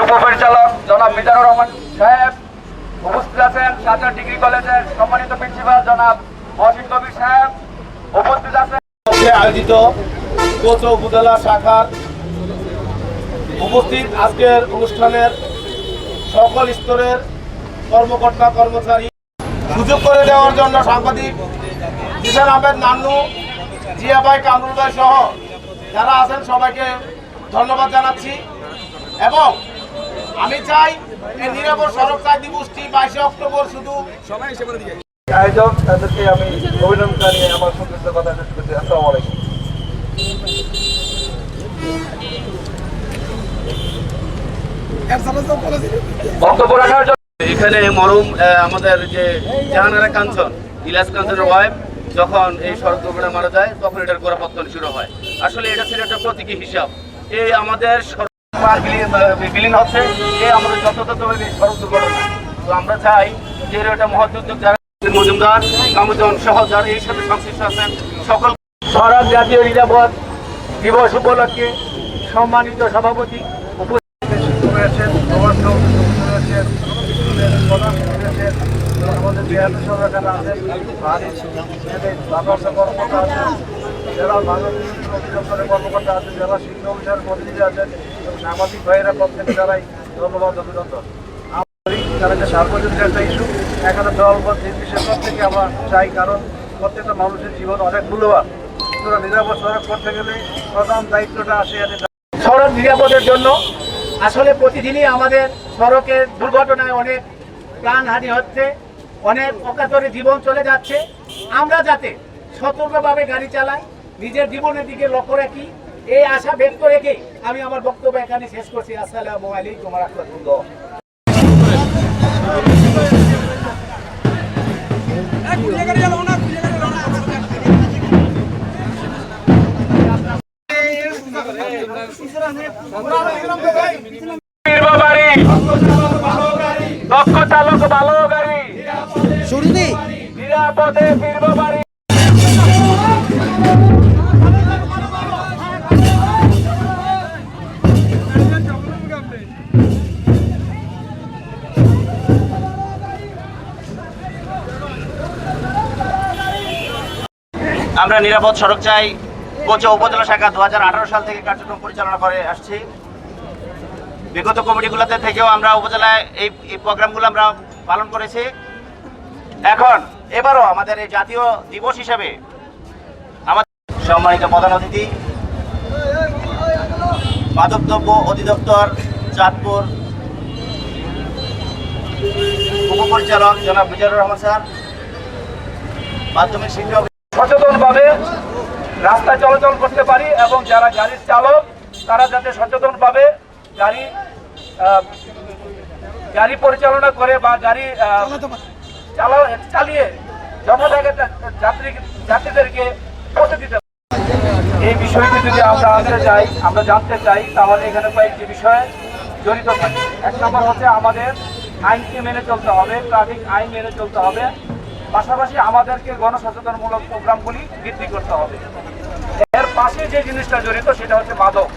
উপপরিচালক জনাব মিজানুর রহমান সাহেব উপস্থিত আছেন। সাতটা ডিগ্রি কলেজের সম্মানিত প্রিন্সিপাল জনাব মহসিন কবির সাহেব উপস্থিত আছেন। আয়োজিত কোচ উপজেলা শাখার উপস্থিত আজকের অনুষ্ঠানের সকল স্তরের কর্মকর্তা কর্মচারী, সুযোগ করে দেওয়ার জন্য সাংবাদিক জিসান আহমেদ নান্নু, জিয়া ভাই, কামরুল ভাই সহ যারা আছেন সবাইকে ধন্যবাদ জানাচ্ছি। এবং আমি চাই এই নিরাপদ সড়ক কায়দা দিবসটি 22 অক্টোবর শুধু সবাই এসে করে দিয়ে আয়োজক তাদেরকে আমি অভিনন্দন জানিয়ে আমার সংক্ষিপ্ত কথা শেষ করছি। আসসালামু আলাইকুম। বক্তব্য রাখার জন্য এখানে মরহুম আমাদের যে জাহানারা কাঞ্চন, ইলাস কাঞ্চনের ওয়াইফ যখন এই সড়ক দুর্ঘটনা মারা যায় তখন এটার গোড়াপত্তন শুরু হয়। আসলে এটা ছিল একটা প্রতীকী হিসাব। এই আমাদের বিলীন হচ্ছে এই আমাদের যথাযথভাবে সড়ক দুর্ঘটনা। তো আমরা চাই যে এটা মহৎ উদ্যোগ যারা মজুমদার, কামুজন সহ যারা এই সাথে সংশ্লিষ্ট আছেন সকল সড়ক জাতীয় নিরাপদ দিবস উপলক্ষে সম্মানিত সভাপতি আমাদের কর্মকর্তা আছেন, কর্মকর্তা আছেন, যারা শিক্ষা অফিসারের প্রতিনিধি আছেন, সামাজিক ভাইয়েরা প্রত্যেকে যারাই ধন্যবাদ অভিনন্দন। তারা যে সার্বজনীন একটা ইস্যু এখানে দল নির্বিশেষে প্রত্যেকে আমরা চাই, কারণ প্রত্যেকটা মানুষের জীবন অনেক মূল্যবান। নিরাপদ সড়ক করতে গেলে প্রধান দায়িত্বটা আসে সড়ক নিরাপদের জন্য। আসলে প্রতিদিনই আমাদের সড়কের দুর্ঘটনায় অনেক প্রাণহানি হচ্ছে, অনেক অকাতরে জীবন চলে যাচ্ছে। আমরা যাতে সতর্কভাবে গাড়ি চালাই, নিজের জীবনের দিকে লক্ষ্য রাখি, এই আশা ব্যক্ত রেখে আমি আমার বক্তব্য এখানে শেষ করছি। আসসালামু আলাইকুম ওয়া রাহমাতুল্লাহ। দক্ষ চালক ভালো গাড়ি নিরাপদে ফিরব বাড়ি। আমরা নিরাপদ সড়ক চাই কোচা উপজেলা শাখা 2018 সাল থেকে কার্যক্রম পরিচালনা করে আসছি। বিগত কমিটিগুলোতে থেকেও আমরা উপজেলায় এই প্রোগ্রামগুলো আমরা পালন করেছি। এখন এবারও আমাদের এই জাতীয় দিবস হিসাবে আমাদের সম্মানিত প্রধান অতিথি মাদকদ্রব্য অধিদপ্তর চাঁদপুর উপপরিচালক জনাব মিজানুর রহমান স্যার, মাধ্যমিক শিক্ষা সচেতনভাবে রাস্তায় চলাচল করতে পারি এবং যারা গাড়ির চালক তারা যাতে সচেতনভাবে গাড়ি পরিচালনা করে বা গাড়ি চালিয়ে যথাযথ যাত্রীদেরকে পৌঁছে দিতে। এই বিষয়টি যদি আমরা জানতে চাই তাহলে এখানে কয়েকটি বিষয় জড়িত থাকে। এক নম্বর হচ্ছে আমাদের আইনকে মেনে চলতে হবে, ট্রাফিক আইন মেনে চলতে হবে। পাশাপাশি আমাদেরকে গণসচেতনমূলক প্রোগ্রামগুলি বৃদ্ধি করতে হবে। এর পাশে যে জিনিসটা জড়িত সেটা হচ্ছে মাদক।